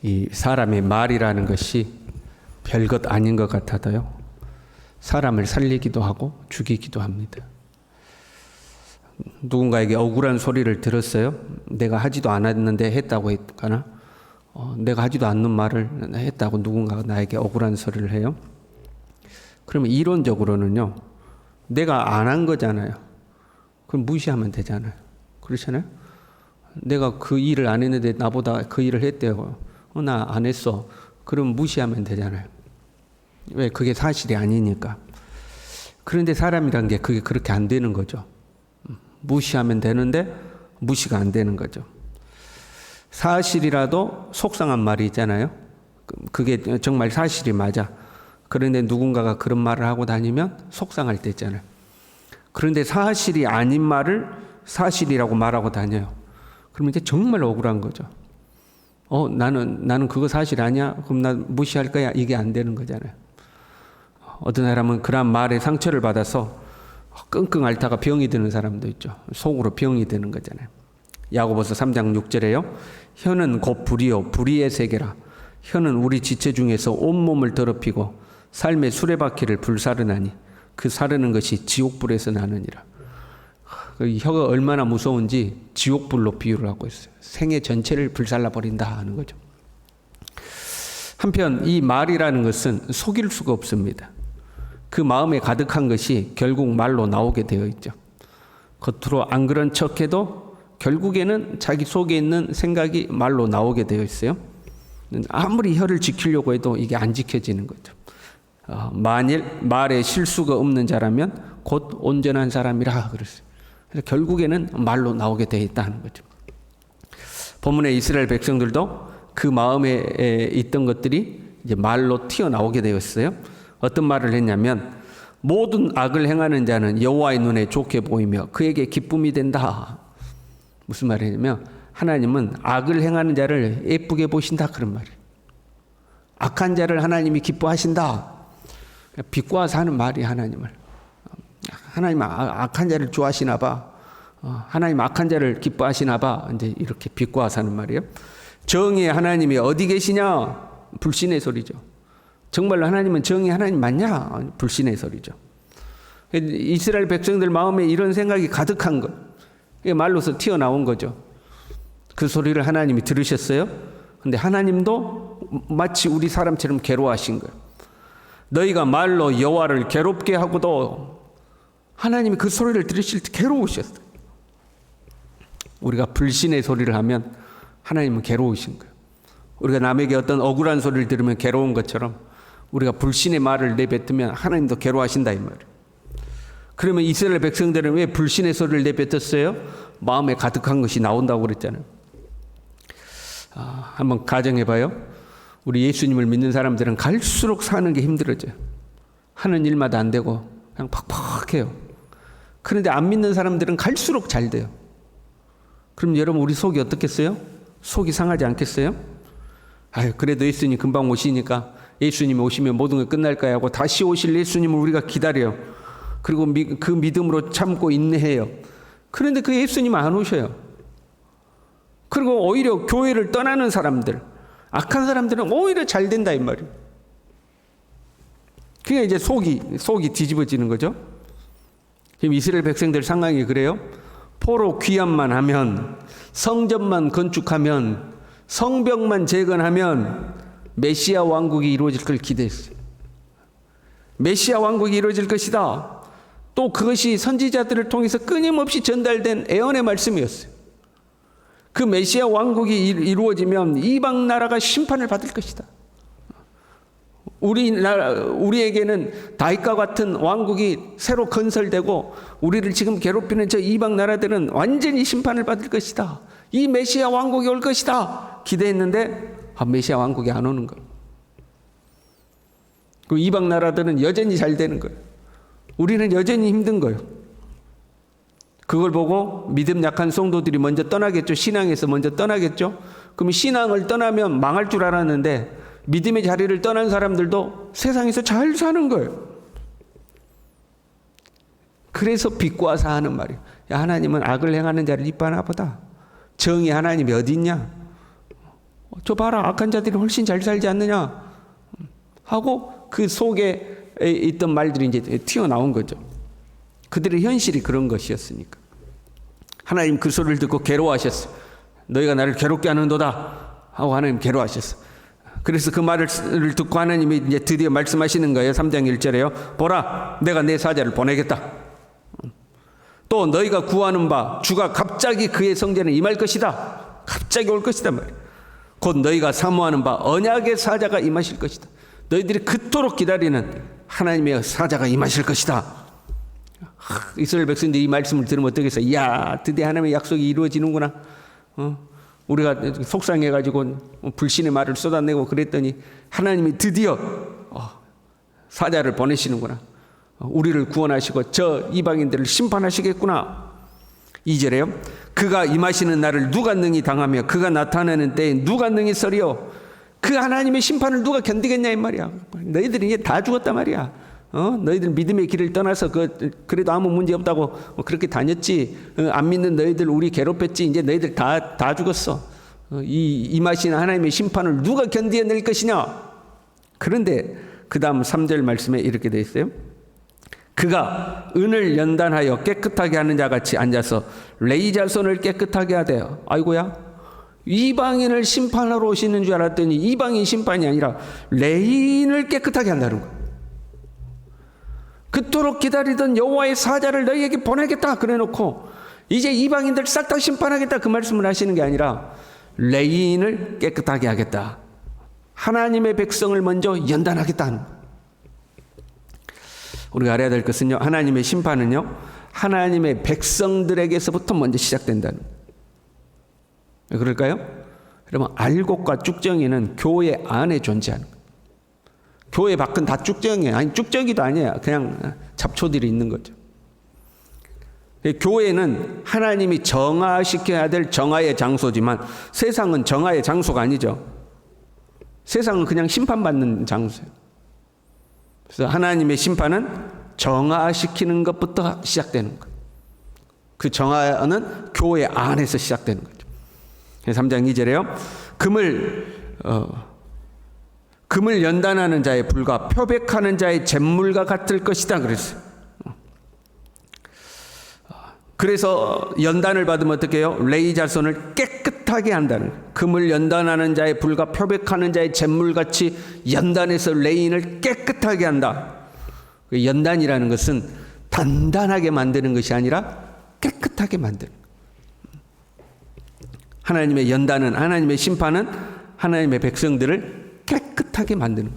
이 사람의 말이라는 것이 별것 아닌 것 같아도요, 사람을 살리기도 하고 죽이기도 합니다. 누군가에게 억울한 소리를 들었어요. 내가 하지도 않았는데 했다고 했거나, 내가 하지도 않는 말을 했다고 누군가가 나에게 억울한 소리를 해요. 그러면 이론적으로는요, 내가 안 한 거잖아요. 그럼 무시하면 되잖아요. 그렇잖아요. 내가 그 일을 안 했는데 나보다 그 일을 했대요. 나 안 했어. 그럼 무시하면 되잖아요. 왜? 그게 사실이 아니니까. 그런데 사람이란 게 그게 그렇게 안 되는 거죠. 무시하면 되는데 무시가 안 되는 거죠. 사실이라도 속상한 말이 있잖아요. 그게 정말 사실이 맞아. 그런데 누군가가 그런 말을 하고 다니면 속상할 때 있잖아요. 그런데 사실이 아닌 말을 사실이라고 말하고 다녀요. 그러면 이제 정말 억울한 거죠. 나는 그거 사실 아니야? 그럼 나 무시할 거야? 이게 안 되는 거잖아요. 어떤 사람은 그런 말에 상처를 받아서 끙끙 앓다가 병이 드는 사람도 있죠. 속으로 병이 드는 거잖아요. 야고보서 3장 6절에요. 혀는 곧 불이요 불의의 세계라. 혀는 우리 지체 중에서 온몸을 더럽히고 삶의 수레바퀴를 불사르나니 그 사르는 것이 지옥불에서 나느니라. 혀가 얼마나 무서운지 지옥불로 비유를 하고 있어요. 생애 전체를 불살라 버린다 하는 거죠. 한편 이 말이라는 것은 속일 수가 없습니다. 그 마음에 가득한 것이 결국 말로 나오게 되어 있죠. 겉으로 안 그런 척해도 결국에는 자기 속에 있는 생각이 말로 나오게 되어 있어요. 아무리 혀를 지키려고 해도 이게 안 지켜지는 거죠. 만일 말에 실수가 없는 자라면 곧 온전한 사람이라 그랬어요. 그래서 결국에는 말로 나오게 되어 있다는 거죠. 본문의 이스라엘 백성들도 그 마음에 있던 것들이 이제 말로 튀어나오게 되었어요. 어떤 말을 했냐면 모든 악을 행하는 자는 여호와의 눈에 좋게 보이며 그에게 기쁨이 된다. 무슨 말이냐면 하나님은 악을 행하는 자를 예쁘게 보신다 그런 말이에요. 악한 자를 하나님이 기뻐하신다. 비꼬아서 하는 말이 하나님은 악한 자를 좋아하시나 봐. 하나님 악한 자를 기뻐하시나 봐. 이제 이렇게 비꼬아서 하는 말이에요. 정의의 하나님이 어디 계시냐? 불신의 소리죠. 정말로 하나님은 정의의 하나님 맞냐? 불신의 소리죠. 이스라엘 백성들 마음에 이런 생각이 가득한 것. 말로서 튀어나온 거죠. 그 소리를 하나님이 들으셨어요. 근데 하나님도 마치 우리 사람처럼 괴로워하신 거예요. 너희가 말로 여호와를 괴롭게 하고도 하나님이 그 소리를 들으실 때 괴로우셨어요. 우리가 불신의 소리를 하면 하나님은 괴로우신 거예요. 우리가 남에게 어떤 억울한 소리를 들으면 괴로운 것처럼 우리가 불신의 말을 내뱉으면 하나님도 괴로워하신다 이 말이에요. 그러면 이스라엘 백성들은 왜 불신의 소리를 내뱉었어요? 마음에 가득한 것이 나온다고 그랬잖아요. 한번 가정해봐요. 우리 예수님을 믿는 사람들은 갈수록 사는 게 힘들어져요. 하는 일마다 안 되고 그냥 팍팍해요. 그런데 안 믿는 사람들은 갈수록 잘 돼요. 그럼 여러분 우리 속이 어떻겠어요? 속이 상하지 않겠어요? 그래도 예수님 금방 오시니까 예수님이 오시면 모든 게 끝날 거야 하고 다시 오실 예수님을 우리가 기다려요. 그리고 그 믿음으로 참고 인내해요. 그런데 그 예수님 안 오셔요. 그리고 오히려 교회를 떠나는 사람들, 악한 사람들은 오히려 잘 된다 이 말이에요. 그게 이제 속이 뒤집어지는 거죠. 지금 이스라엘 백성들 상황이 그래요. 포로 귀환만 하면, 성전만 건축하면, 성벽만 재건하면 메시아 왕국이 이루어질 걸 기대했어요. 메시아 왕국이 이루어질 것이다. 또 그것이 선지자들을 통해서 끊임없이 전달된 애언의 말씀이었어요. 그 메시아 왕국이 이루어지면 이방 나라가 심판을 받을 것이다. 우리에게는 다윗과 같은 왕국이 새로 건설되고 우리를 지금 괴롭히는 저 이방 나라들은 완전히 심판을 받을 것이다. 이 메시아 왕국이 올 것이다. 기대했는데 메시아 왕국이 안 오는 거예요. 그 이방 나라들은 여전히 잘 되는 거예요. 우리는 여전히 힘든 거예요. 그걸 보고 믿음 약한 성도들이 먼저 떠나겠죠. 신앙에서 먼저 떠나겠죠. 그럼 신앙을 떠나면 망할 줄 알았는데 믿음의 자리를 떠난 사람들도 세상에서 잘 사는 거예요. 그래서 비꼬아서 하는 말이에요. 야, 하나님은 악을 행하는 자를 이뻐하나 보다. 정의 하나님이 어디 있냐? 저 봐라, 악한 자들이 훨씬 잘 살지 않느냐 하고 그 속에 있던 말들이 이제 튀어나온 거죠. 그들의 현실이 그런 것이었으니까. 하나님 그 소리를 듣고 괴로워하셨어요. 너희가 나를 괴롭게 하는도다 하고 하나님 괴로워하셨어요. 그래서 그 말을 듣고 하나님이 이제 드디어 말씀하시는 거예요. 3장 1절에요. 보라, 내가 내 사자를 보내겠다. 또 너희가 구하는 바 주가 갑자기 그의 성전에 임할 것이다. 갑자기 올 것이다 말이에요. 곧 너희가 사모하는 바 언약의 사자가 임하실 것이다. 너희들이 그토록 기다리는 하나님의 사자가 임하실 것이다. 이스라엘 백성들이 이 말씀을 들으면 어떻겠어요? 이야, 드디어 하나님의 약속이 이루어지는구나. 우리가 속상해가지고 불신의 말을 쏟아내고 그랬더니 하나님이 드디어 사자를 보내시는구나. 우리를 구원하시고 저 이방인들을 심판하시겠구나. 2절에요. 그가 임하시는 날을 누가 능히 당하며 그가 나타나는 때에 누가 능히 서리요. 그 하나님의 심판을 누가 견디겠냐 이 말이야. 너희들이 이제 다 죽었단 말이야. 너희들 믿음의 길을 떠나서 그래도 아무 문제 없다고 그렇게 다녔지. 안 믿는 너희들 우리 괴롭혔지. 이제 너희들 다 죽었어. 임하시는 하나님의 심판을 누가 견디어낼 것이냐. 그런데 그 다음 3절 말씀에 이렇게 되어 있어요. 그가 은을 연단하여 깨끗하게 하는 자같이 앉아서 레위 자손을 깨끗하게 하되. 아이고야, 이방인을 심판하러 오시는 줄 알았더니 이방인 심판이 아니라 레위인을 깨끗하게 한다는 거예요. 그토록 기다리던 여호와의 사자를 너희에게 보내겠다 그래놓고 이제 이방인들 싹 다 심판하겠다 그 말씀을 하시는 게 아니라 레위인을 깨끗하게 하겠다. 하나님의 백성을 먼저 연단하겠다 하는 거예요. 우리가 알아야 될 것은요, 하나님의 심판은요 하나님의 백성들에게서부터 먼저 시작된다는 거예요. 왜 그럴까요? 그러면 알곡과 쭉정이는 교회 안에 존재하는 거예요. 교회 밖은 다 쭉정이에요. 아니, 쭉정이도 아니에요. 그냥 잡초들이 있는 거죠. 교회는 하나님이 정화시켜야 될 정화의 장소지만 세상은 정화의 장소가 아니죠. 세상은 그냥 심판받는 장소예요. 그래서 하나님의 심판은 정화시키는 것부터 시작되는 거예요. 그 정화는 교회 안에서 시작되는 거죠. 3장 2절에요. 금을 연단하는 자의 불과 표백하는 자의 잿물과 같을 것이다 그랬어요. 그래서 연단을 받으면 어떻게 해요? 레위 자손을 깨끗하게 한다는 거예요. 금을 연단하는 자의 불과 표백하는 자의 잿물같이 연단해서 레위인을 깨끗하게 한다. 연단이라는 것은 단단하게 만드는 것이 아니라 깨끗하게 만드는 거예요. 하나님의 연단은, 하나님의 심판은 하나님의 백성들을 깨끗하게 만드는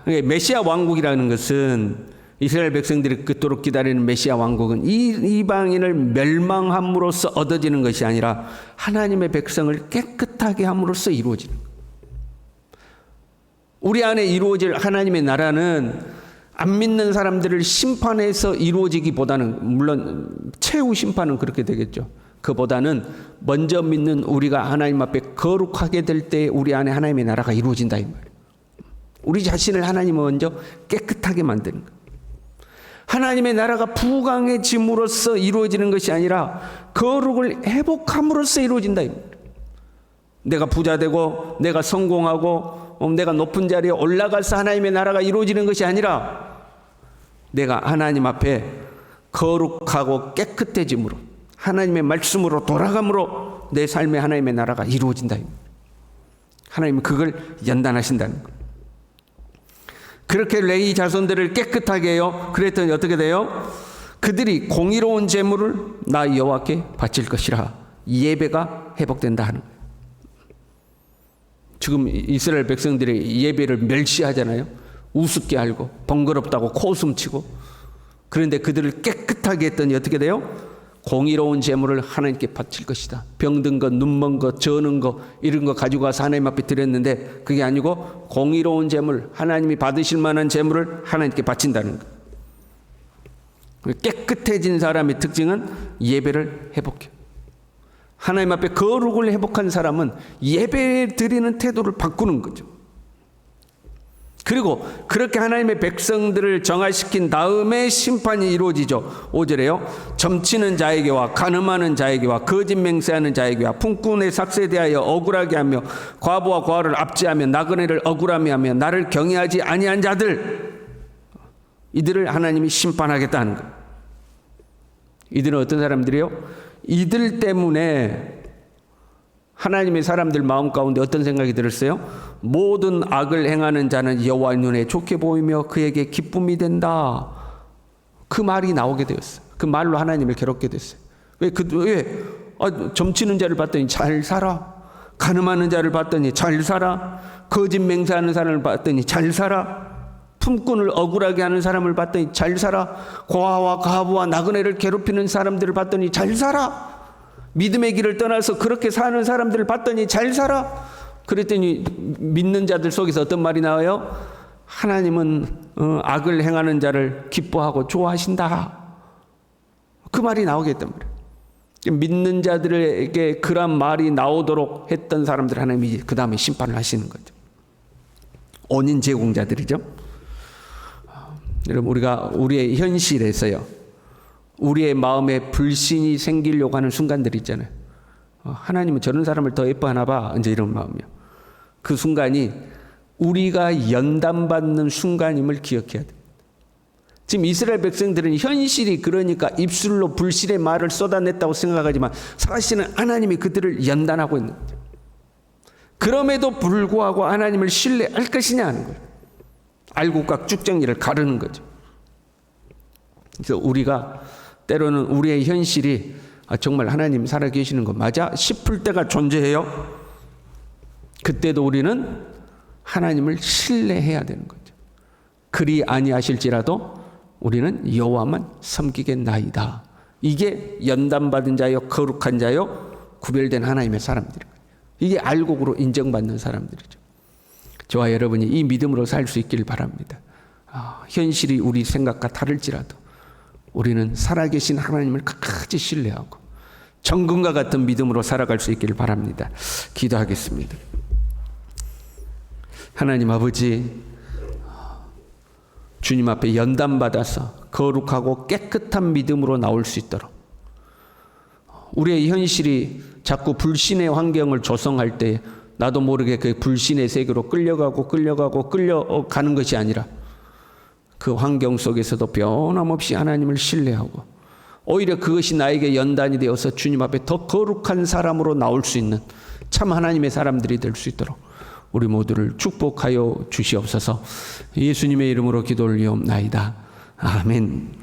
거예요. 메시아 왕국이라는 것은 이스라엘 백성들이 그토록 기다리는 메시아 왕국은 이방인을 멸망함으로써 얻어지는 것이 아니라 하나님의 백성을 깨끗하게 함으로써 이루어지는 거예요. 우리 안에 이루어질 하나님의 나라는 안 믿는 사람들을 심판해서 이루어지기보다는, 물론 최후 심판은 그렇게 되겠죠. 그보다는 먼저 믿는 우리가 하나님 앞에 거룩하게 될 때 우리 안에 하나님의 나라가 이루어진다 이 말이에요. 우리 자신을 하나님은 먼저 깨끗하게 만드는 거예요. 하나님의 나라가 부강해짐으로써 이루어지는 것이 아니라 거룩을 회복함으로써 이루어진다 이 말이에요. 내가 부자 되고 내가 성공하고 내가 높은 자리에 올라가서 하나님의 나라가 이루어지는 것이 아니라 내가 하나님 앞에 거룩하고 깨끗해짐으로 하나님의 말씀으로 돌아감으로 내 삶에 하나님의 나라가 이루어진다. 하나님은 그걸 연단하신다는 거예요. 그렇게 레위 자손들을 깨끗하게 해요. 그랬더니 어떻게 돼요? 그들이 공의로운 제물을 나 여호와께 바칠 것이라 예배가 회복된다 하는 거예요. 지금 이스라엘 백성들이 예배를 멸시하잖아요. 우습게 알고 번거롭다고 코웃음치고. 그런데 그들을 깨끗하게 했더니 어떻게 돼요? 공의로운 제물을 하나님께 바칠 것이다. 병든 것, 눈먼 것, 저는 것 이런 거 가지고 와서 하나님 앞에 드렸는데 그게 아니고 공의로운 제물, 하나님이 받으실 만한 제물을 하나님께 바친다는 거예요. 깨끗해진 사람의 특징은 예배를 회복해요. 하나님 앞에 거룩을 회복한 사람은 예배 드리는 태도를 바꾸는 거죠. 그리고 그렇게 하나님의 백성들을 정화시킨 다음에 심판이 이루어지죠. 5절에요. 점치는 자에게와 간음하는 자에게와 거짓 맹세하는 자에게와 품꾼의 삭세에 대하여 억울하게 하며 과부와 과를 압제하며 나그네를 억울하게 하며 나를 경외하지 아니한 자들, 이들을 하나님이 심판하겠다는 거예요. 이들은 어떤 사람들이요? 이들 때문에 하나님의 사람들 마음 가운데 어떤 생각이 들었어요? 모든 악을 행하는 자는 여호와 눈에 좋게 보이며 그에게 기쁨이 된다. 그 말이 나오게 되었어요. 그 말로 하나님을 괴롭게 됐어요. 왜? 점치는 자를 봤더니 잘 살아. 간음하는 자를 봤더니 잘 살아. 거짓 맹세하는 사람을 봤더니 잘 살아. 품꾼을 억울하게 하는 사람을 봤더니 잘 살아. 고아와 과부와 나그네를 괴롭히는 사람들을 봤더니 잘 살아. 믿음의 길을 떠나서 그렇게 사는 사람들을 봤더니 잘 살아. 그랬더니 믿는 자들 속에서 어떤 말이 나와요? 하나님은 악을 행하는 자를 기뻐하고 좋아하신다. 그 말이 나오겠단 말이에요. 믿는 자들에게 그런 말이 나오도록 했던 사람들 하나님이 그 다음에 심판을 하시는 거죠. 원인 제공자들이죠. 여러분, 우리가 우리의 현실에서요, 우리의 마음에 불신이 생기려고 하는 순간들이 있잖아요. 하나님은 저런 사람을 더 예뻐하나 봐. 이제 이런 마음이요. 그 순간이 우리가 연단받는 순간임을 기억해야 돼요. 지금 이스라엘 백성들은 현실이 그러니까 입술로 불신의 말을 쏟아냈다고 생각하지만 사실은 하나님이 그들을 연단하고 있는 거죠. 그럼에도 불구하고 하나님을 신뢰할 것이냐 하는 거예요. 알곡과 쭉정이를 가르는 거죠. 그래서 우리가 때로는 우리의 현실이 정말 하나님 살아계시는 거 맞아? 싶을 때가 존재해요. 그때도 우리는 하나님을 신뢰해야 되는 거죠. 그리 아니하실지라도 우리는 여호와만 섬기겠나이다. 이게 연단받은 자요, 거룩한 자요, 구별된 하나님의 사람들이에요. 이게 알곡으로 인정받는 사람들이죠. 저와 여러분이 이 믿음으로 살 수 있길 바랍니다. 현실이 우리 생각과 다를지라도 우리는 살아계신 하나님을 끝까지 신뢰하고 정금과 같은 믿음으로 살아갈 수 있기를 바랍니다. 기도하겠습니다. 하나님 아버지, 주님 앞에 연단받아서 거룩하고 깨끗한 믿음으로 나올 수 있도록 우리의 현실이 자꾸 불신의 환경을 조성할 때 나도 모르게 그 불신의 세계로 끌려가는 것이 아니라 그 환경 속에서도 변함없이 하나님을 신뢰하고 오히려 그것이 나에게 연단이 되어서 주님 앞에 더 거룩한 사람으로 나올 수 있는 참 하나님의 사람들이 될 수 있도록 우리 모두를 축복하여 주시옵소서. 예수님의 이름으로 기도 올리옵나이다. 아멘.